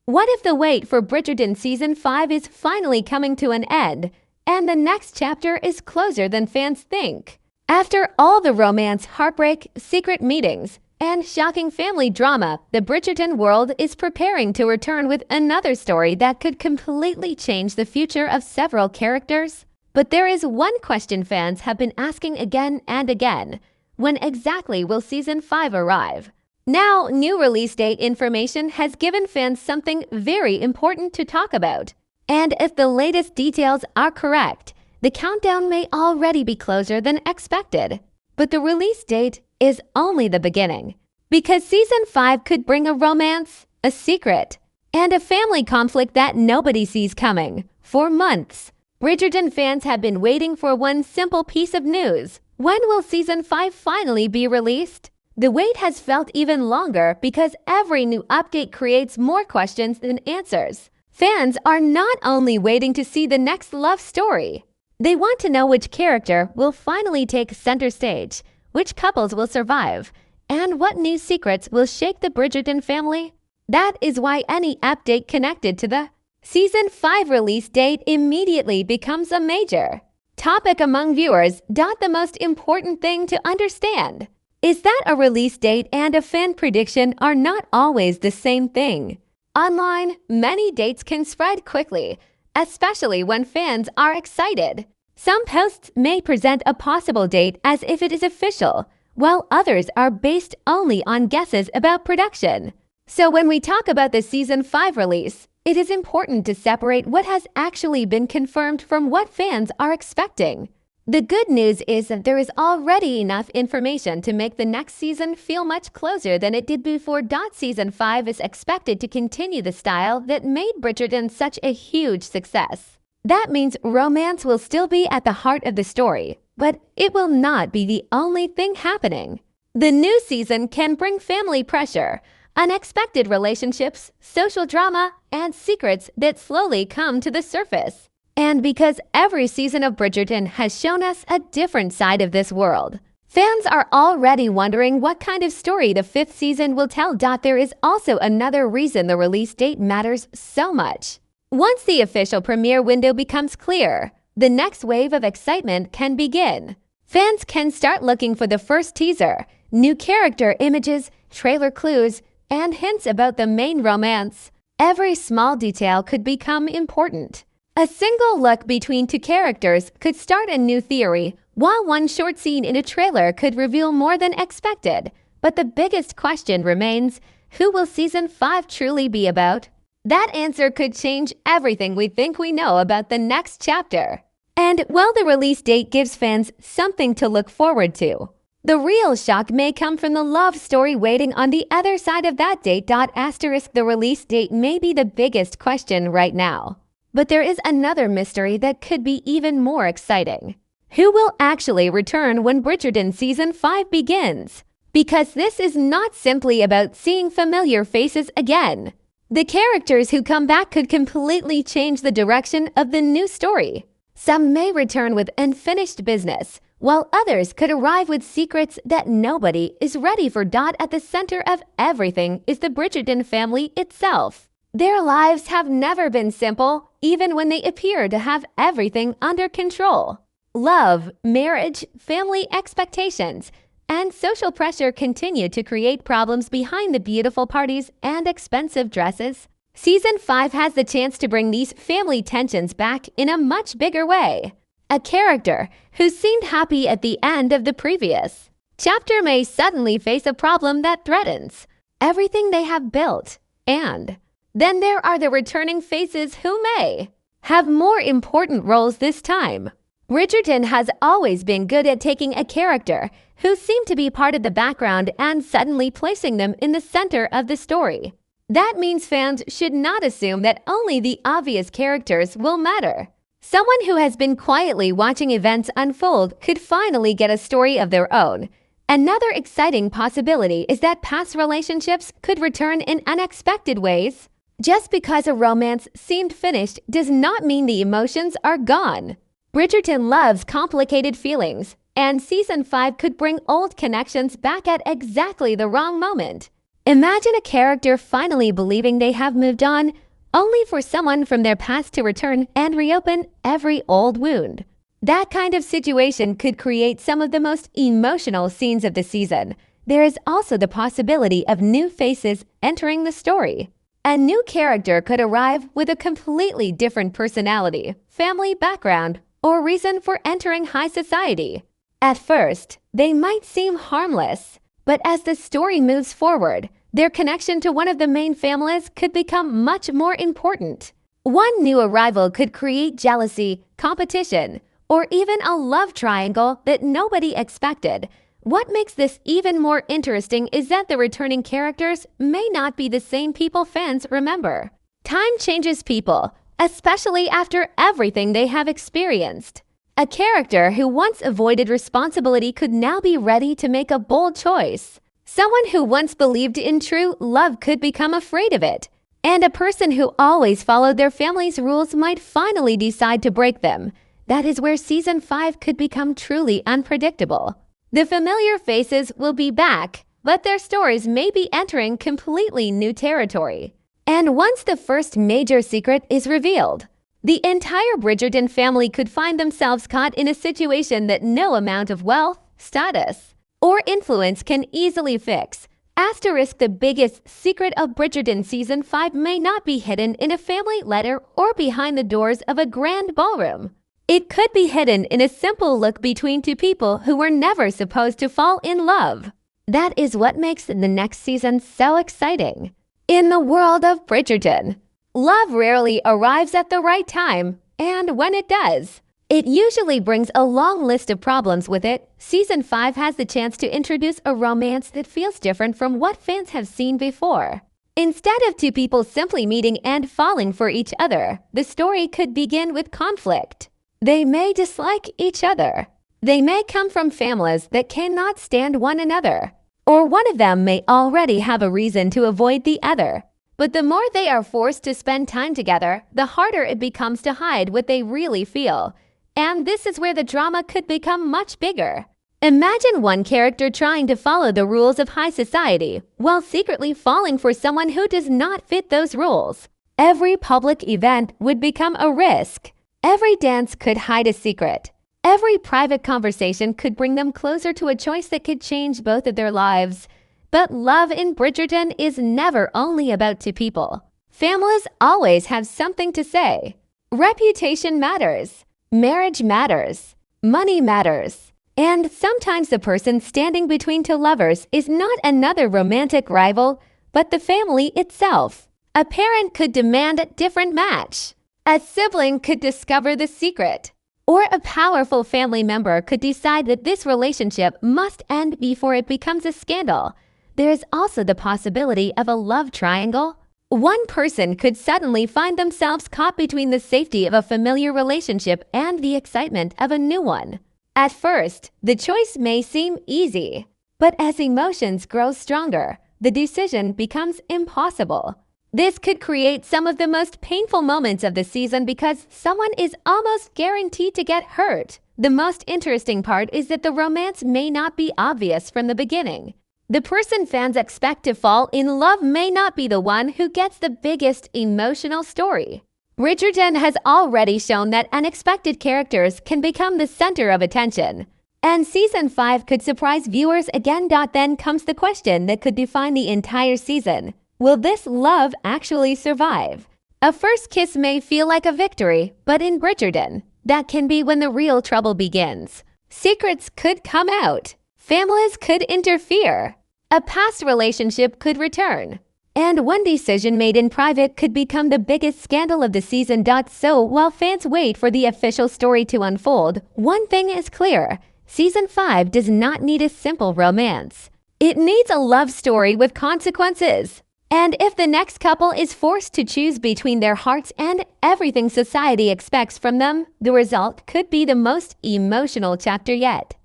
What if the wait for Bridgerton Season 5 is finally coming to an end, and the next chapter is closer than fans think? After all the romance, heartbreak, secret meetings, and shocking family drama, the Bridgerton world is preparing to return with another story that could completely change the future of several characters. But there is one question fans have been asking again and again. When exactly will Season 5 arrive? Now, new release date information has given fans something very important to talk about. And if the latest details are correct, the countdown may already be closer than expected. But the release date is only the beginning. Because Season 5 could bring a romance, a secret, and a family conflict that nobody sees coming for months. Bridgerton fans have been waiting for one simple piece of news. When will Season 5 finally be released? The wait has felt even longer because every new update creates more questions than answers. Fans are not only waiting to see the next love story. They want to know which character will finally take center stage, which couples will survive, and what new secrets will shake the Bridgerton family. That is why any update connected to the Season 5 release date immediately becomes a major topic among viewers. The most important thing to understand is that a release date and a fan prediction are not always the same thing. Online, many dates can spread quickly, especially when fans are excited. Some posts may present a possible date as if it is official, while others are based only on guesses about production. So when we talk about the Season 5 release, it is important to separate what has actually been confirmed from what fans are expecting. The good news is that there is already enough information to make the next season feel much closer than it did before. Season 5 is expected to continue the style that made Bridgerton such a huge success. That means romance will still be at the heart of the story, but it will not be the only thing happening. The new season can bring family pressure, unexpected relationships, social drama, and secrets that slowly come to the surface. And because every season of Bridgerton has shown us a different side of this world, fans are already wondering what kind of story the 5th season will tell. There is also another reason the release date matters so much. Once the official premiere window becomes clear, the next wave of excitement can begin. Fans can start looking for the first teaser, new character images, trailer clues, and hints about the main romance. Every small detail could become important. A single look between two characters could start a new theory, while one short scene in a trailer could reveal more than expected. But the biggest question remains, who will Season 5 truly be about? That answer could change everything we think we know about the next chapter. And while the release date gives fans something to look forward to, the real shock may come from the love story waiting on the other side of that date. The release date may be the biggest question right now. But there is another mystery that could be even more exciting. Who will actually return when Bridgerton Season 5 begins? Because this is not simply about seeing familiar faces again. The characters who come back could completely change the direction of the new story. Some may return with unfinished business, while others could arrive with secrets that nobody is ready for. At the center of everything is the Bridgerton family itself. Their lives have never been simple, even when they appear to have everything under control. Love, marriage, family expectations, and social pressure continue to create problems behind the beautiful parties and expensive dresses. Season 5 has the chance to bring these family tensions back in a much bigger way. A character who seemed happy at the end of the previous chapter may suddenly face a problem that threatens everything they have built. And then there are the returning faces who may have more important roles this time. Bridgerton has always been good at taking a character who seemed to be part of the background and suddenly placing them in the center of the story. That means fans should not assume that only the obvious characters will matter. Someone who has been quietly watching events unfold could finally get a story of their own. Another exciting possibility is that past relationships could return in unexpected ways. Just because a romance seemed finished does not mean the emotions are gone. Bridgerton loves complicated feelings, and Season 5 could bring old connections back at exactly the wrong moment. Imagine a character finally believing they have moved on, only for someone from their past to return and reopen every old wound. That kind of situation could create some of the most emotional scenes of the season. There is also the possibility of new faces entering the story. A new character could arrive with a completely different personality, family background, or reason for entering high society. At first, they might seem harmless, but as the story moves forward, their connection to one of the main families could become much more important. One new arrival could create jealousy, competition, or even a love triangle that nobody expected. What makes this even more interesting is that the returning characters may not be the same people fans remember. Time changes people, especially after everything they have experienced. A character who once avoided responsibility could now be ready to make a bold choice. Someone who once believed in true love could become afraid of it. And a person who always followed their family's rules might finally decide to break them. That is where Season 5 could become truly unpredictable. The familiar faces will be back, but their stories may be entering completely new territory. And once the first major secret is revealed, the entire Bridgerton family could find themselves caught in a situation that no amount of wealth, status, or influence can easily fix. Asterisk, the biggest secret of Bridgerton Season 5 may not be hidden in a family letter or behind the doors of a grand ballroom. It could be hidden in a simple look between two people who were never supposed to fall in love. That is what makes the next season so exciting. In the world of Bridgerton, love rarely arrives at the right time, and when it does, it usually brings a long list of problems with it. Season 5 has the chance to introduce a romance that feels different from what fans have seen before. Instead of two people simply meeting and falling for each other, the story could begin with conflict. They may dislike each other. They may come from families that cannot stand one another, or one of them may already have a reason to avoid the other. But the more they are forced to spend time together, the harder it becomes to hide what they really feel. And this is where the drama could become much bigger. Imagine one character trying to follow the rules of high society while secretly falling for someone who does not fit those rules. Every public event would become a risk. Every dance could hide a secret. Every private conversation could bring them closer to a choice that could change both of their lives. But love in Bridgerton is never only about two people. Families always have something to say. Reputation matters. Marriage matters. Money matters. And sometimes the person standing between two lovers is not another romantic rival, but the family itself. A parent could demand a different match. A sibling could discover the secret. Or a powerful family member could decide that this relationship must end before it becomes a scandal. There is also the possibility of a love triangle. One person could suddenly find themselves caught between the safety of a familiar relationship and the excitement of a new one. At first, the choice may seem easy, but as emotions grow stronger, the decision becomes impossible. This could create some of the most painful moments of the season because someone is almost guaranteed to get hurt. The most interesting part is that the romance may not be obvious from the beginning. The person fans expect to fall in love may not be the one who gets the biggest emotional story. Bridgerton has already shown that unexpected characters can become the center of attention. And Season 5 could surprise viewers again. Then comes the question that could define the entire season. Will this love actually survive? A first kiss may feel like a victory, but in Bridgerton, that can be when the real trouble begins. Secrets could come out. Families could interfere. A past relationship could return. And one decision made in private could become the biggest scandal of the season. So while fans wait for the official story to unfold, one thing is clear. Season 5 does not need a simple romance. It needs a love story with consequences. And if the next couple is forced to choose between their hearts and everything society expects from them, the result could be the most emotional chapter yet.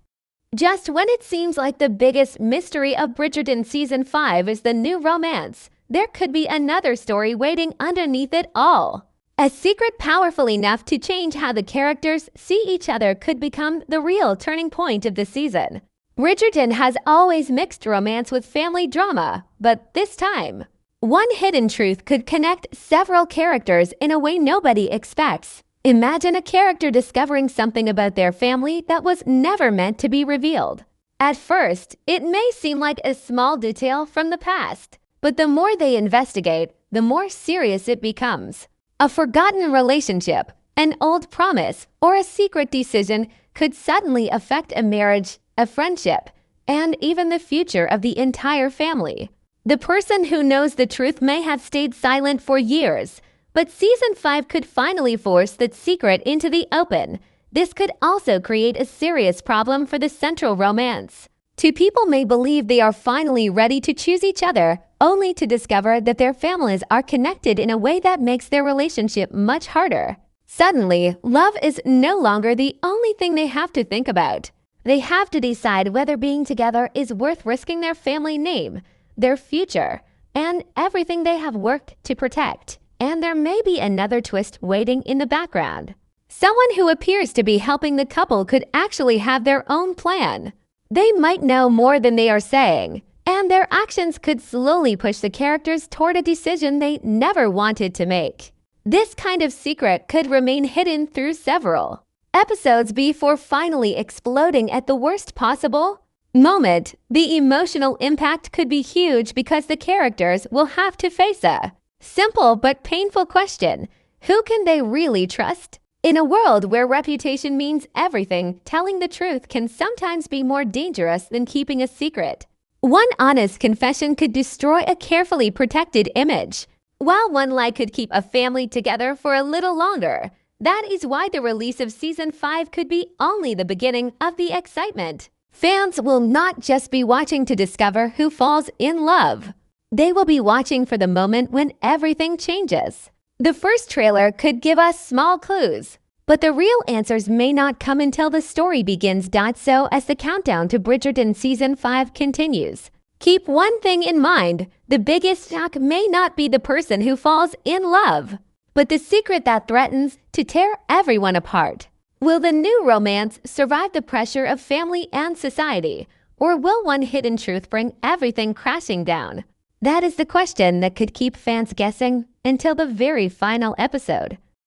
Just when it seems like the biggest mystery of Bridgerton Season 5 is the new romance, there could be another story waiting underneath it all. A secret powerful enough to change how the characters see each other could become the real turning point of the season. Bridgerton has always mixed romance with family drama, but this time, one hidden truth could connect several characters in a way nobody expects. Imagine a character discovering something about their family that was never meant to be revealed. At first, it may seem like a small detail from the past, but the more they investigate, the more serious it becomes. A forgotten relationship, an old promise, or a secret decision could suddenly affect a marriage, a friendship, and even the future of the entire family. The person who knows the truth may have stayed silent for years, but Season 5 could finally force that secret into the open. This could also create a serious problem for the central romance. Two people may believe they are finally ready to choose each other, only to discover that their families are connected in a way that makes their relationship much harder. Suddenly, love is no longer the only thing they have to think about. They have to decide whether being together is worth risking their family name, their future, and everything they have worked to protect. And there may be another twist waiting in the background. Someone who appears to be helping the couple could actually have their own plan. They might know more than they are saying, and their actions could slowly push the characters toward a decision they never wanted to make. This kind of secret could remain hidden through several episodes before finally exploding at the worst possible moment. The emotional impact could be huge because the characters will have to face a simple but painful question: who can they really trust? In a world where reputation means everything, telling the truth can sometimes be more dangerous than keeping a secret. One honest confession could destroy a carefully protected image, while one lie could keep a family together for a little longer. That is why the release of Season 5 could be only the beginning of the excitement. Fans will not just be watching to discover who falls in love. They will be watching for the moment when everything changes. The first trailer could give us small clues, but the real answers may not come until the story begins. So as the countdown to Bridgerton Season 5 continues, keep one thing in mind: the biggest shock may not be the person who falls in love, but the secret that threatens to tear everyone apart. Will the new romance survive the pressure of family and society, or will one hidden truth bring everything crashing down? That is the question that could keep fans guessing until the very final episode.